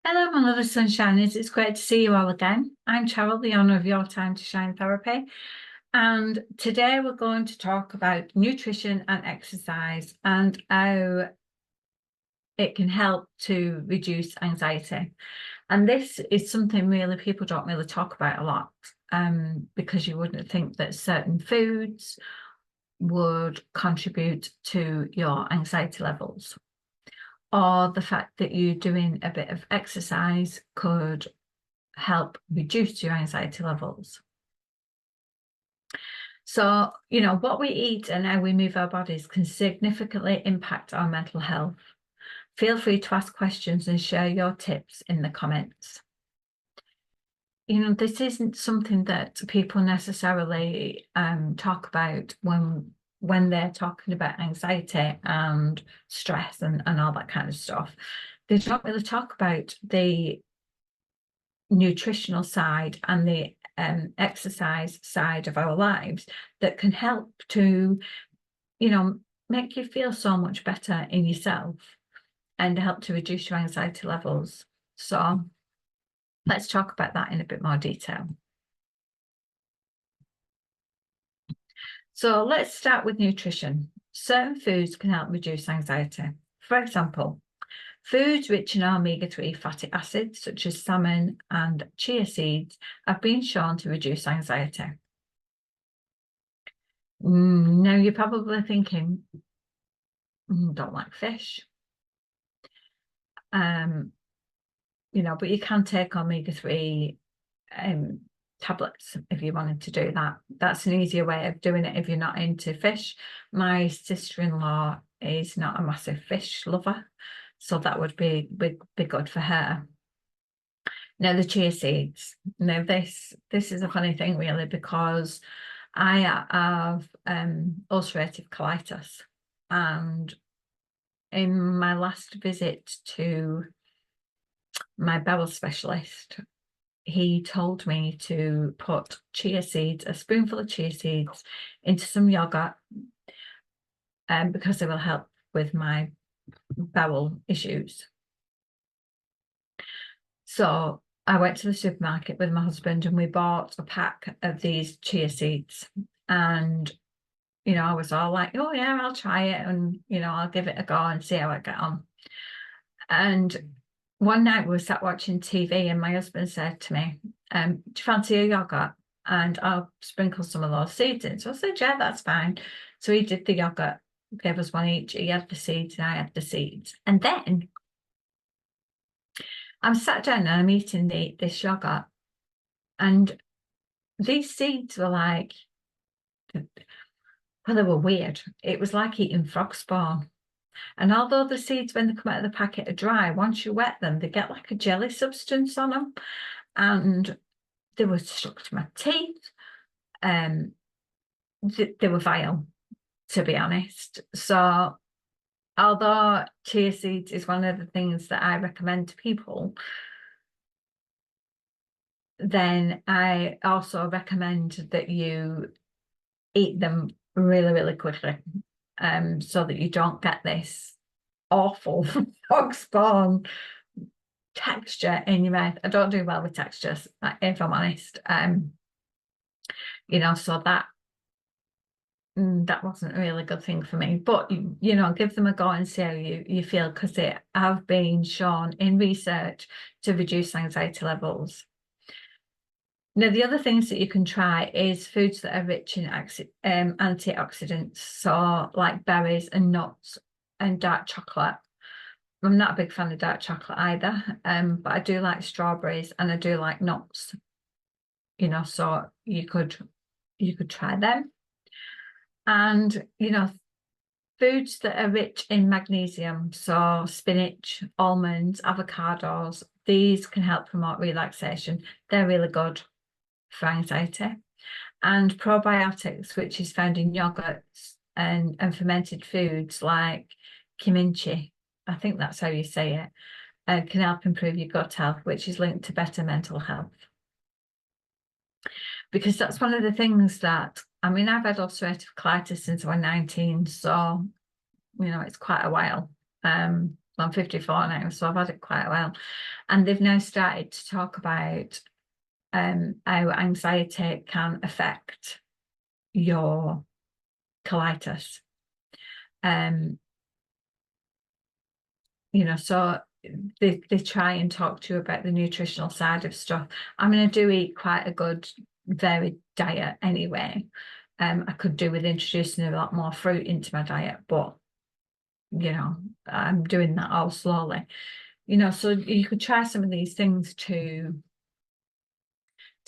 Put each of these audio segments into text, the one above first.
Hello, my lovely sunshiners. It's great to see you all again. I'm Cheryl, the owner of Your Time to Shine Therapy. And today we're going to talk about nutrition and exercise and how it can help to reduce anxiety. And this is something really people don't really talk about a lot, because you wouldn't think that certain foods would contribute to your anxiety levels, or the fact that you doing a bit of exercise could help reduce your anxiety levels. So, what we eat and how we move our bodies can significantly impact our mental health. Feel free to ask questions and share your tips in the comments. This isn't something that people necessarily talk about when they're talking about anxiety and stress and all that kind of stuff. They don't really talk about the nutritional side and the exercise side of our lives that can help to, make you feel so much better in yourself and help to reduce your anxiety levels. So let's talk about that in a bit more detail. So let's start with nutrition. Certain foods can help reduce anxiety. For example, foods rich in omega-3 fatty acids, such as salmon and chia seeds, have been shown to reduce anxiety. Now, you're probably thinking, don't like fish. But you can take omega-3 tablets if you wanted to do that. That's an easier way of doing it if you're not into fish. My sister-in-law is not a massive fish lover, so that would be good for her. Now, the chia seeds. Now, this is a funny thing, really, because I have ulcerative colitis, and in my last visit to my bowel specialist, he told me to put chia seeds, a spoonful of chia seeds, into some yogurt, because they will help with my bowel issues. So I went to the supermarket with my husband and we bought a pack of these chia seeds. And, I was all like, oh yeah, I'll try it and, I'll give it a go and see how I get on. And one night we were sat watching TV and my husband said to me, do you fancy a yogurt? And I'll sprinkle some of those seeds in. So I said, yeah, that's fine. So he did the yogurt, gave us one each. He had the seeds and I had the seeds. And then I'm sat down and I'm eating this yogurt, and these seeds were like, well, they were weird. It was like eating frog spawn. And although the seeds, when they come out of the packet, are dry, once you wet them, they get like a jelly substance on them. And they were stuck to my teeth. They were vile, to be honest. So although chia seeds is one of the things that I recommend to people, then I also recommend that you eat them really, really quickly, so that you don't get this awful frog spawn texture in your mouth. I don't do well with textures, if I'm honest. So that wasn't a really good thing for me. But give them a go and see how you feel, because they have been shown in research to reduce anxiety levels. Now, the other things that you can try is foods that are rich in antioxidants, so like berries and nuts and dark chocolate. I'm not a big fan of dark chocolate either, but I do like strawberries and I do like nuts. So you could try them. And foods that are rich in magnesium, so spinach, almonds, avocados, these can help promote relaxation. They're really good for anxiety. And probiotics, which is found in yogurts and fermented foods like kimchi, I think that's how you say it, can help improve your gut health, which is linked to better mental health. Because that's one of the things that, I've had ulcerative colitis since I was 19, so, it's quite a while. I'm 54 now, so I've had it quite a while. And they've now started to talk about how anxiety can affect your colitis. So they try and talk to you about the nutritional side of stuff. I mean, I do eat quite a good varied diet anyway. I could do with introducing a lot more fruit into my diet, but I'm doing that all slowly. So you could try some of these things to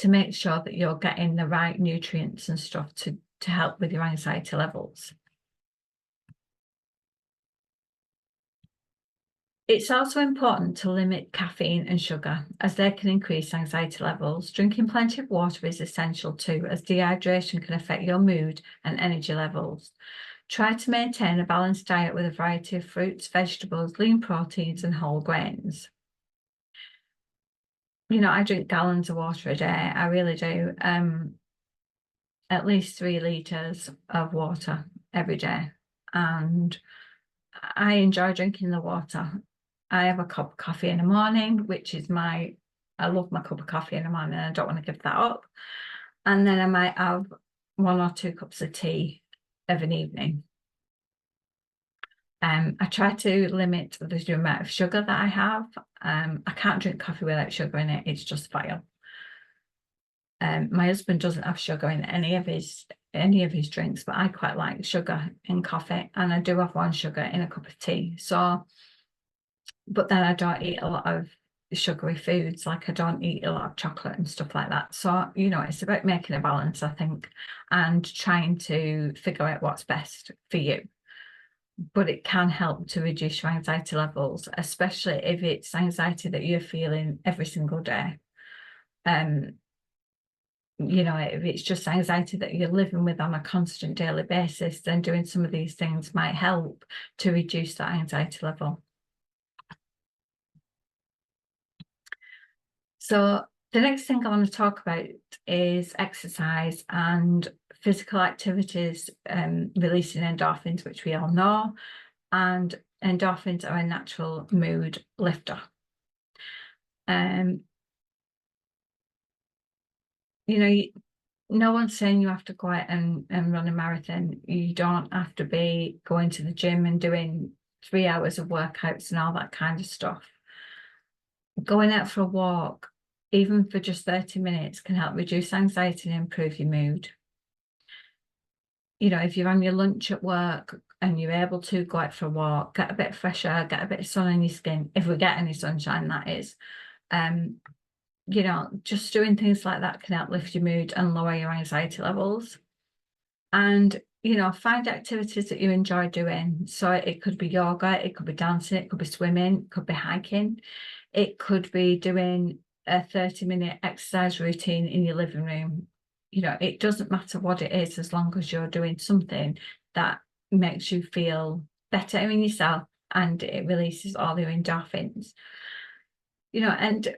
make sure that you're getting the right nutrients and stuff to help with your anxiety levels. It's also important to limit caffeine and sugar as they can increase anxiety levels. Drinking plenty of water is essential too, as dehydration can affect your mood and energy levels. Try to maintain a balanced diet with a variety of fruits, vegetables, lean proteins, and whole grains. I drink gallons of water a day. I really do. At least 3 litres of water every day. And I enjoy drinking the water. I have a cup of coffee in the morning, which is I love my cup of coffee in the morning. I don't want to give that up. And then I might have 1 or 2 cups of tea of an evening. I try to limit the amount of sugar that I have. I can't drink coffee without sugar in it. It's just vile. My husband doesn't have sugar in any of his drinks, but I quite like sugar in coffee, and I do have 1 sugar in a cup of tea. But then I don't eat a lot of sugary foods, like I don't eat a lot of chocolate and stuff like that. So, it's about making a balance, I think, and trying to figure out what's best for you. But it can help to reduce your anxiety levels, especially if it's anxiety that you're feeling every single day. If it's just anxiety that you're living with on a constant daily basis, then doing some of these things might help to reduce that anxiety level. So the next thing I want to talk about is exercise and physical activities releasing endorphins, which we all know, and endorphins are a natural mood lifter. No one's saying you have to go out and run a marathon. You don't have to be going to the gym and doing 3 hours of workouts and all that kind of stuff. Going out for a walk, even for just 30 minutes, can help reduce anxiety and improve your mood. If you're on your lunch at work and you're able to go out for a walk, get a bit of fresh air, get a bit of sun on your skin, if we get any sunshine, that is. Just doing things like that can help lift your mood and lower your anxiety levels. And, find activities that you enjoy doing. So it could be yoga, it could be dancing, it could be swimming, it could be hiking. It could be doing a 30-minute exercise routine in your living room. It doesn't matter what it is, as long as you're doing something that makes you feel better in yourself and it releases all your endorphins. And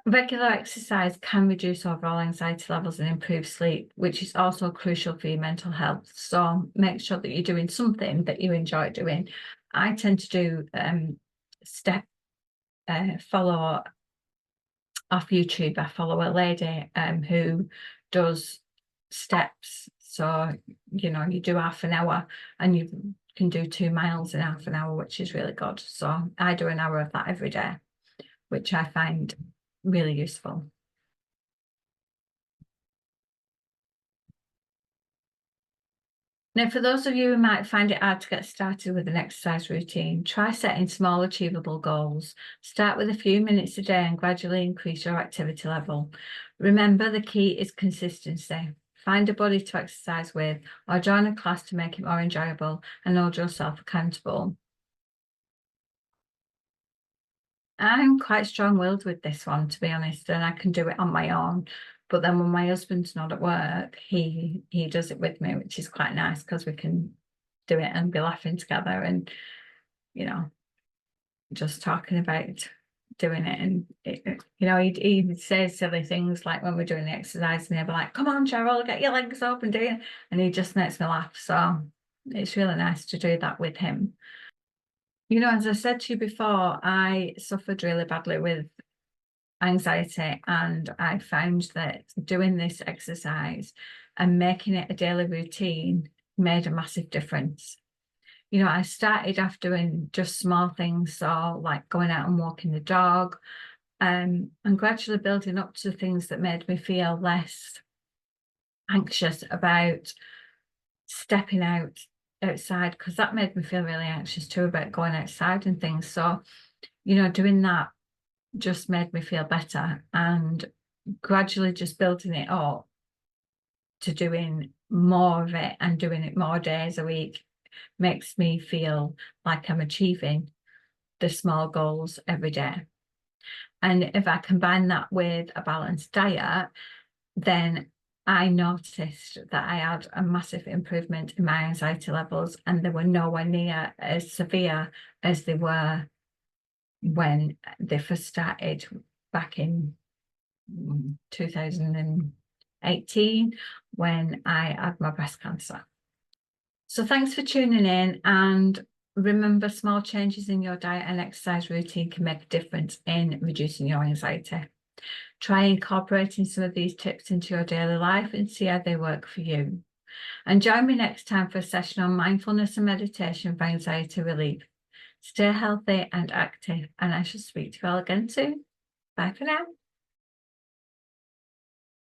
regular exercise can reduce overall anxiety levels and improve sleep, which is also crucial for your mental health. So make sure that you're doing something that you enjoy doing. I tend to do follow off YouTube. I follow a lady who does steps. So, you do half an hour and you can do 2 miles in half an hour, which is really good. So I do an hour of that every day, which I find really useful. Now, for those of you who might find it hard to get started with an exercise routine, try setting small, achievable goals. Start with a few minutes a day and gradually increase your activity level. Remember, the key is consistency. Find a body to exercise with or join a class to make it more enjoyable and hold yourself accountable. I'm quite strong-willed with this one, to be honest, and I can do it on my own. But then when my husband's not at work, he does it with me, which is quite nice because we can do it and be laughing together and, just talking about doing it. And, he says silly things like when we're doing the exercise and he'll be like, come on, Cheryl, get your legs up and do it. And he just makes me laugh. So it's really nice to do that with him. You know, as I said to you before, I suffered really badly with anxiety, and I found that doing this exercise and making it a daily routine made a massive difference. You know, I started off doing just small things, so like going out and walking the dog, and gradually building up to things that made me feel less anxious about stepping outside, because that made me feel really anxious too about going outside and things. So, you know, doing that just made me feel better, and gradually just building it up to doing more of it and doing it more days a week makes me feel like I'm achieving the small goals every day. And if I combine that with a balanced diet, then I noticed that I had a massive improvement in my anxiety levels, and they were nowhere near as severe as they were when they first started back in 2018 when I had my breast cancer. So thanks for tuning in, and remember, small changes in your diet and exercise routine can make a difference in reducing your anxiety. Try incorporating some of these tips into your daily life and see how they work for you. And join me next time for a session on mindfulness and meditation for anxiety relief. Stay healthy and active, and I shall speak to you all again soon. Bye for now.